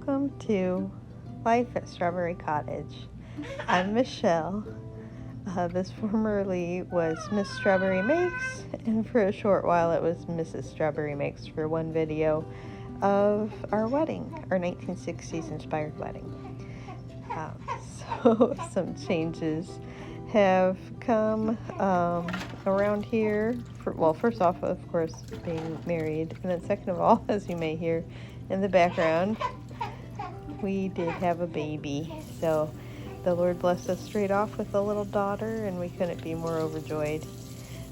Welcome to Life at Strawberry Cottage. I'm Michelle. This formerly was Miss Strawberry Makes, and for a short while it was Mrs. Strawberry Makes for one video of our wedding, our 1960s inspired wedding. So some changes have come around here. First off, of course, being married, and then second of all, as you may hear in the background, we did have a baby. So the Lord blessed us straight off with a little daughter, and we couldn't be more overjoyed.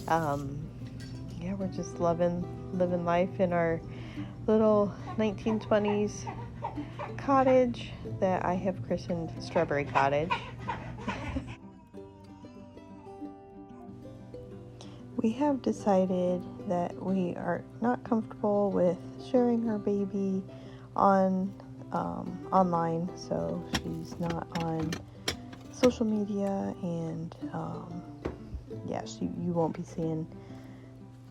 We're just living life in our little 1920s cottage that I have christened Strawberry Cottage. We have decided that we are not comfortable with sharing our baby online, so she's not on social media, and you won't be seeing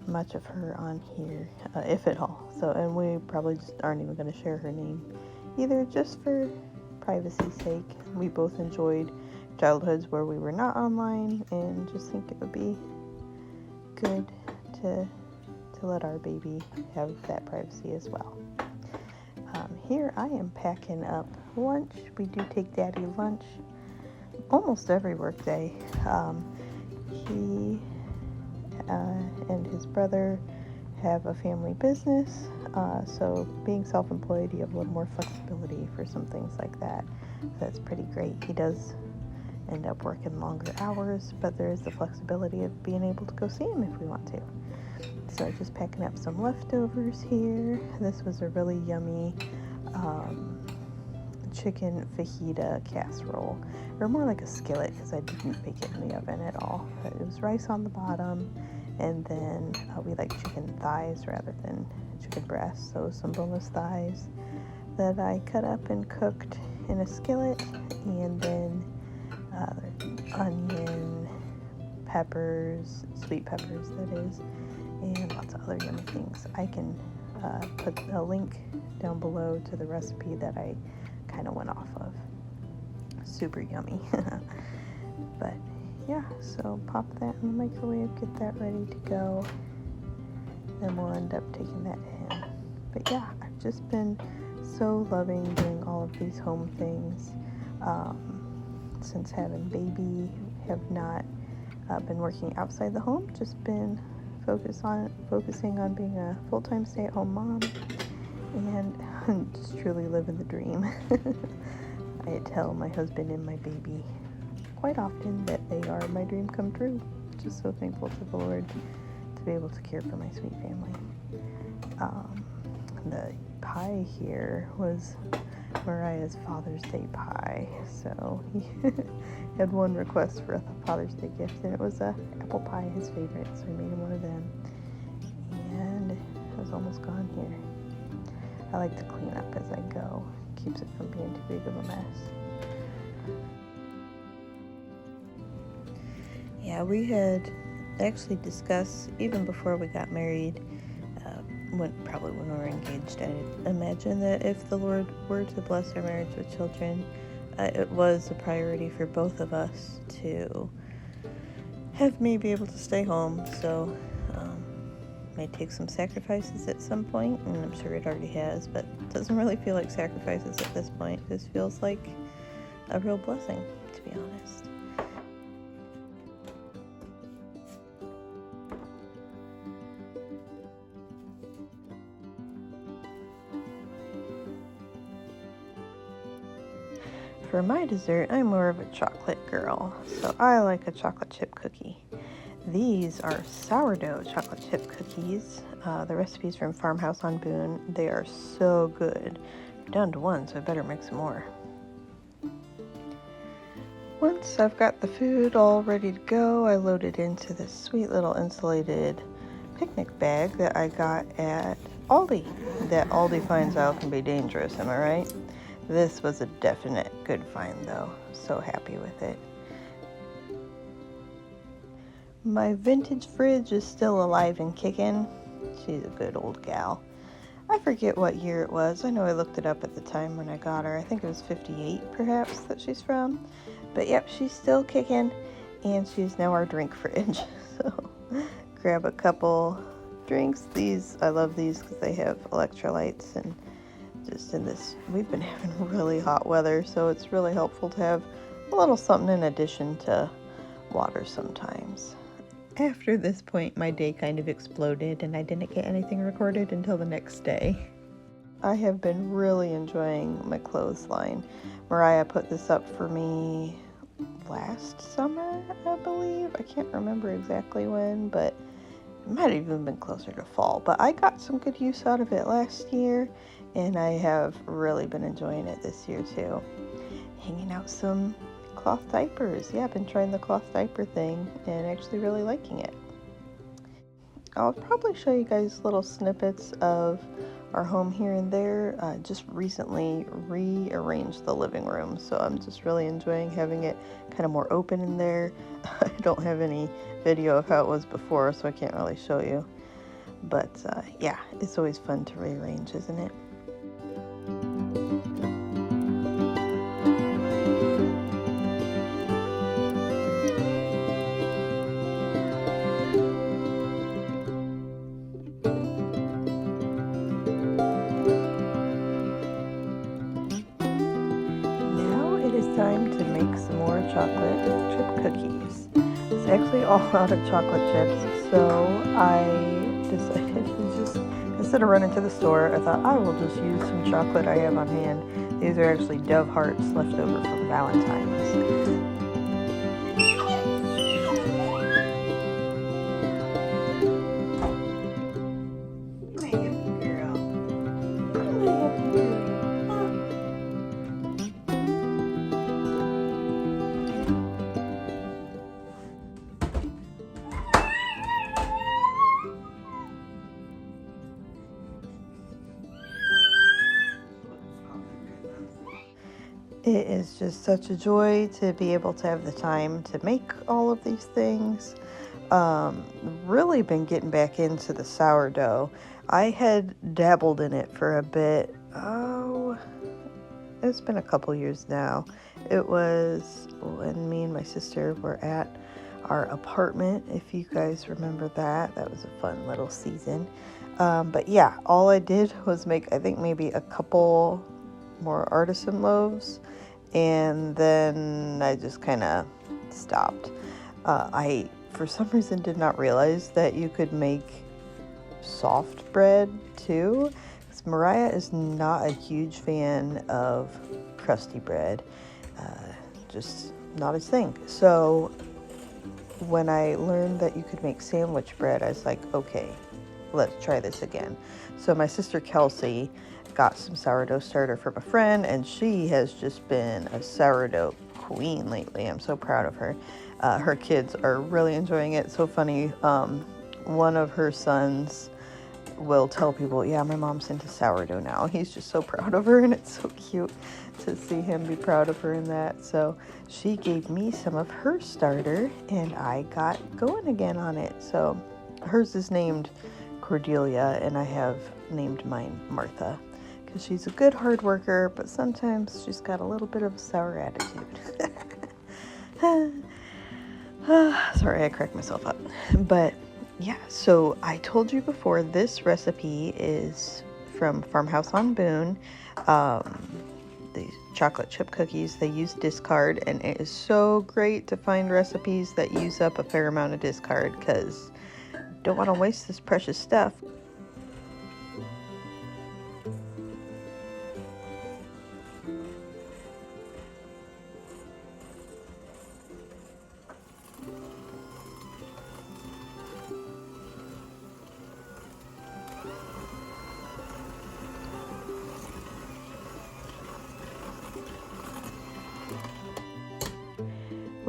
much of her on here, if at all. So, and we probably just aren't even going to share her name either, just for privacy's sake. We both enjoyed childhoods where we were not online, and just think it would be good to let our baby have that privacy as well. Here I am packing up lunch. We do take Daddy lunch almost every work day. He and his brother have a family business, so being self-employed, you have a little more flexibility for some things like that. That's pretty great. He does end up working longer hours, but there is the flexibility of being able to go see him if we want to. So just packing up some leftovers here. This was a really yummy chicken fajita casserole, or more like a skillet, because I didn't bake it in the oven at all. But it was rice on the bottom, and then we like chicken thighs rather than chicken breasts, so some boneless thighs that I cut up and cooked in a skillet, and then onion, peppers, sweet peppers that is, and lots of other yummy things. I can put a link down below to the recipe that I kind of went off of. Super yummy. But yeah, so pop that in the microwave, get that ready to go, then we'll end up taking that in. But yeah, I've just been so loving doing all of these home things. Since having baby, have not been working outside the home, just been focusing on being a full-time stay-at-home mom, and just truly living the dream. I tell my husband and my baby quite often that they are my dream come true. Just so thankful to the Lord to be able to care for my sweet family. The pie here was Mariah's Father's Day pie, so he had one request for a Father's Day gift, and it was a apple pie, his favorite, so we made him one of them, and it was almost gone here. I like to clean up as I go, keeps it from being too big of a mess. Yeah, we had actually discussed, even before we got married, when we were engaged, I imagine that if the Lord were to bless our marriage with children, it was a priority for both of us to have me be able to stay home. So may take some sacrifices at some point, and I'm sure it already has, but it doesn't really feel like sacrifices at this point. This feels like a real blessing, to be honest. For my dessert, I'm more of a chocolate girl, so I like a chocolate chip cookie. These are sourdough chocolate chip cookies. The recipe's from Farmhouse on Boone. They are so good. I'm down to one, so I better make some more. Once I've got the food all ready to go, I load it into this sweet little insulated picnic bag that I got at Aldi. That Aldi finds out can be dangerous, am I right? This was a definite good find, though. So happy with it. My vintage fridge is still alive and kicking. She's a good old gal. I forget what year it was. I know I looked it up at the time when I got her. I think it was 58 perhaps that she's from. But yep, she's still kicking, and she's now our drink fridge. So grab a couple drinks. These, I love these because they have electrolytes, and just in this, we've been having really hot weather, so it's really helpful to have a little something in addition to water sometimes. After this point, my day kind of exploded and I didn't get anything recorded until the next day. I have been really enjoying my clothesline. Mariah put this up for me last summer, I believe. I can't remember exactly when, but it might have even been closer to fall. But I got some good use out of it last year, and I have really been enjoying it this year too. Hanging out some cloth diapers. Yeah, I've been trying the cloth diaper thing and actually really liking it. I'll probably show you guys little snippets of our home here and there. Just recently rearranged the living room, so I'm just really enjoying having it kind of more open in there. I don't have any video of how it was before, so I can't really show you. But yeah, it's always fun to rearrange, isn't it? Time to make some more chocolate chip cookies. It's actually all out of chocolate chips, so I decided to just, instead of running to the store, I thought I will just use some chocolate I have on hand. These are actually Dove Hearts left over from Valentine's. It is just such a joy to be able to have the time to make all of these things. Really been getting back into the sourdough. I had dabbled in it for a bit. Oh, it's been a couple years now. It was when me and my sister were at our apartment, if you guys remember that. That was a fun little season. But yeah, all I did was make, I think, maybe a couple more artisan loaves, and then I just kind of stopped. I, for some reason, did not realize that you could make soft bread too, because Mariah is not a huge fan of crusty bread, just not his thing. So when I learned that you could make sandwich bread, I was like, okay, let's try this again. So my sister Kelsey got some sourdough starter from a friend, and she has just been a sourdough queen lately. I'm so proud of her. Her kids are really enjoying it. It's so funny. One of her sons will tell people, yeah, my mom's into sourdough now. He's just so proud of her, and it's so cute to see him be proud of her in that. So she gave me some of her starter, and I got going again on it. So hers is named Cordelia, and I have named mine Martha, because she's a good hard worker, but sometimes she's got a little bit of a sour attitude. Sorry, I cracked myself up. But yeah, so I told you before, this recipe is from Farmhouse on Boone. These chocolate chip cookies, they use discard, and it is so great to find recipes that use up a fair amount of discard, because don't want to waste this precious stuff.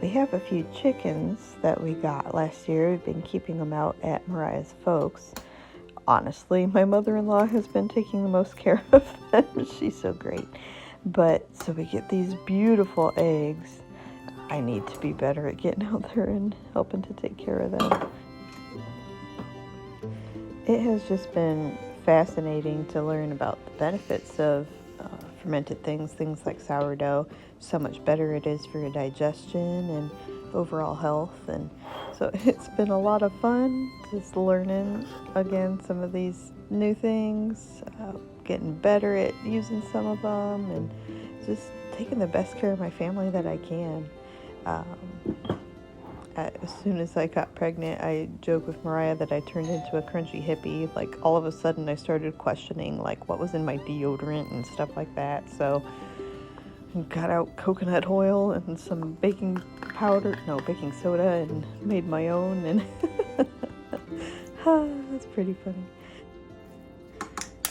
We have a few chickens that we got last year. We've been keeping them out at Mariah's folks. Honestly, my mother-in-law has been taking the most care of them. She's so great. But so we get these beautiful eggs. I need to be better at getting out there and helping to take care of them. It has just been fascinating to learn about the benefits of fermented things like sourdough, so much better it is for your digestion and overall health. And so it's been a lot of fun just learning again some of these new things, getting better at using some of them, and just taking the best care of my family that I can. As soon as I got pregnant, I joke with Mariah that I turned into a crunchy hippie. Like, all of a sudden I started questioning like what was in my deodorant and stuff like that. So I got out coconut oil and some baking soda, and made my own, and that's pretty funny.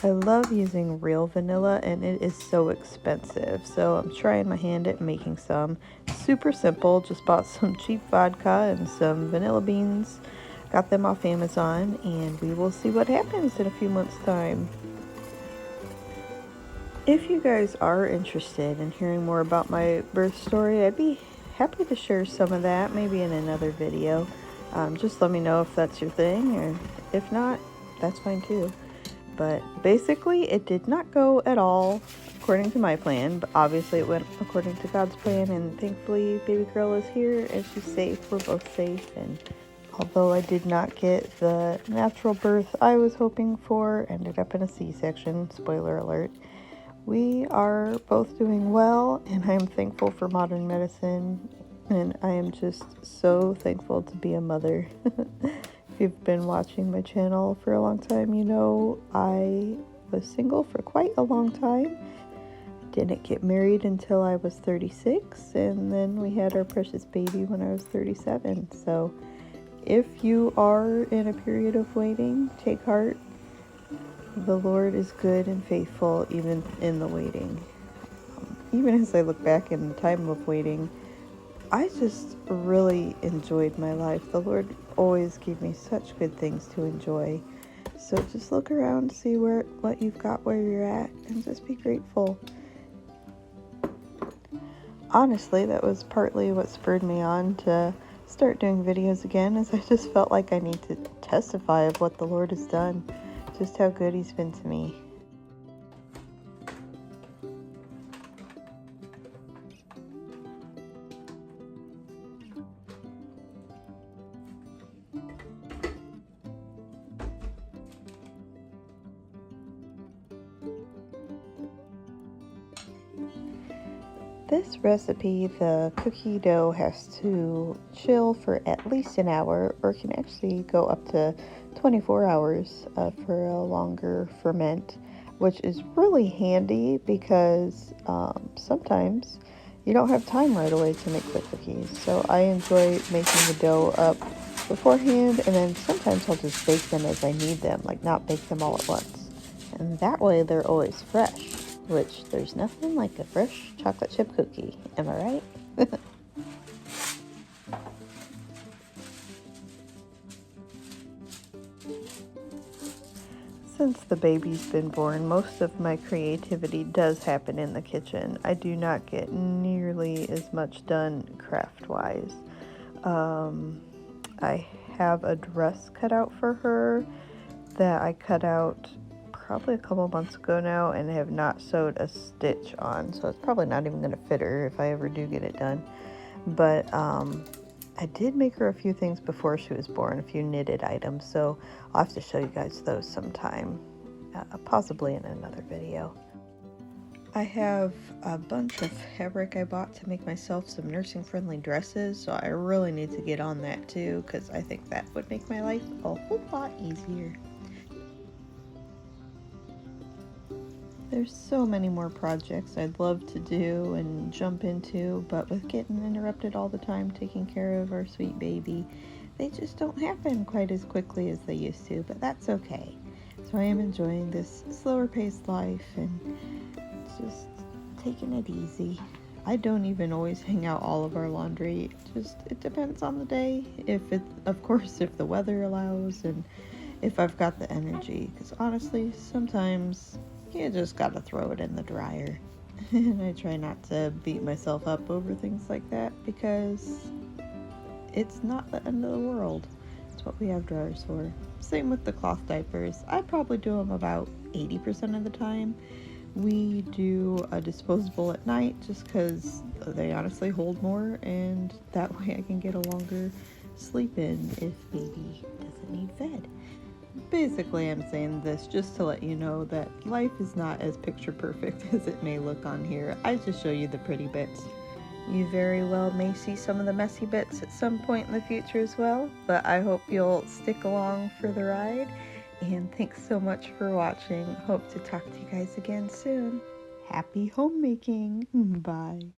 I love using real vanilla, and it is so expensive, so I'm trying my hand at making some. Super simple, just bought some cheap vodka and some vanilla beans, got them off Amazon, and we will see what happens in a few months' time. If you guys are interested in hearing more about my birth story, I'd be happy to share some of that, maybe in another video. Just let me know if that's your thing, or if not, that's fine too. But basically, it did not go at all according to my plan, but obviously it went according to God's plan, and thankfully baby girl is here and she's safe. We're both safe, and although I did not get the natural birth I was hoping for, ended up in a C-section, spoiler alert, we are both doing well, and I am thankful for modern medicine, and I am just so thankful to be a mother. If you've been watching my channel for a long time, you know I was single for quite a long time. Didn't get married until I was 36, and then we had our precious baby when I was 37. So if you are in a period of waiting, take heart. The Lord is good and faithful even in the waiting. Even as I look back in the time of waiting, I just really enjoyed my life. The Lord always gave me such good things to enjoy. So just look around, see what you've got where you're at, and just be grateful. Honestly, that was partly what spurred me on to start doing videos again, as I just felt like I need to testify of what the Lord has done, just how good He's been to me. This recipe, the cookie dough has to chill for at least an hour, or can actually go up to 24 hours for a longer ferment, which is really handy because sometimes you don't have time right away to make the cookies. So I enjoy making the dough up beforehand, and then sometimes I'll just bake them as I need them, like not bake them all at once. And that way they're always fresh, which there's nothing like a fresh chocolate chip cookie. Am I right? Since the baby's been born, most of my creativity does happen in the kitchen. I do not get nearly as much done craft-wise. I have a dress cut out for her that I cut out probably a couple months ago now, and have not sewed a stitch on, so it's probably not even going to fit her if I ever do get it done. But I did make her a few things before she was born, a few knitted items, so I'll have to show you guys those sometime, possibly in another video. I have a bunch of fabric I bought to make myself some nursing-friendly dresses, so I really need to get on that too, because I think that would make my life a whole lot easier. There's so many more projects I'd love to do and jump into, but with getting interrupted all the time taking care of our sweet baby, they just don't happen quite as quickly as they used to, but that's okay. So I am enjoying this slower paced life and just taking it easy. I don't even always hang out all of our laundry. It depends on the day. Of course, if the weather allows and if I've got the energy, because honestly, sometimes you just gotta throw it in the dryer. And I try not to beat myself up over things like that, because it's not the end of the world. It's that's what we have dryers for. Same with the cloth diapers. I probably do them about 80% of the time. We do a disposable at night just because they honestly hold more, and that way I can get a longer sleep in if baby doesn't need fed. Basically, I'm saying this just to let you know that life is not as picture perfect as it may look on here. I just show you the pretty bits. You very well may see some of the messy bits at some point in the future as well, but I hope you'll stick along for the ride, and thanks so much for watching. Hope to talk to you guys again soon. Happy homemaking! Bye!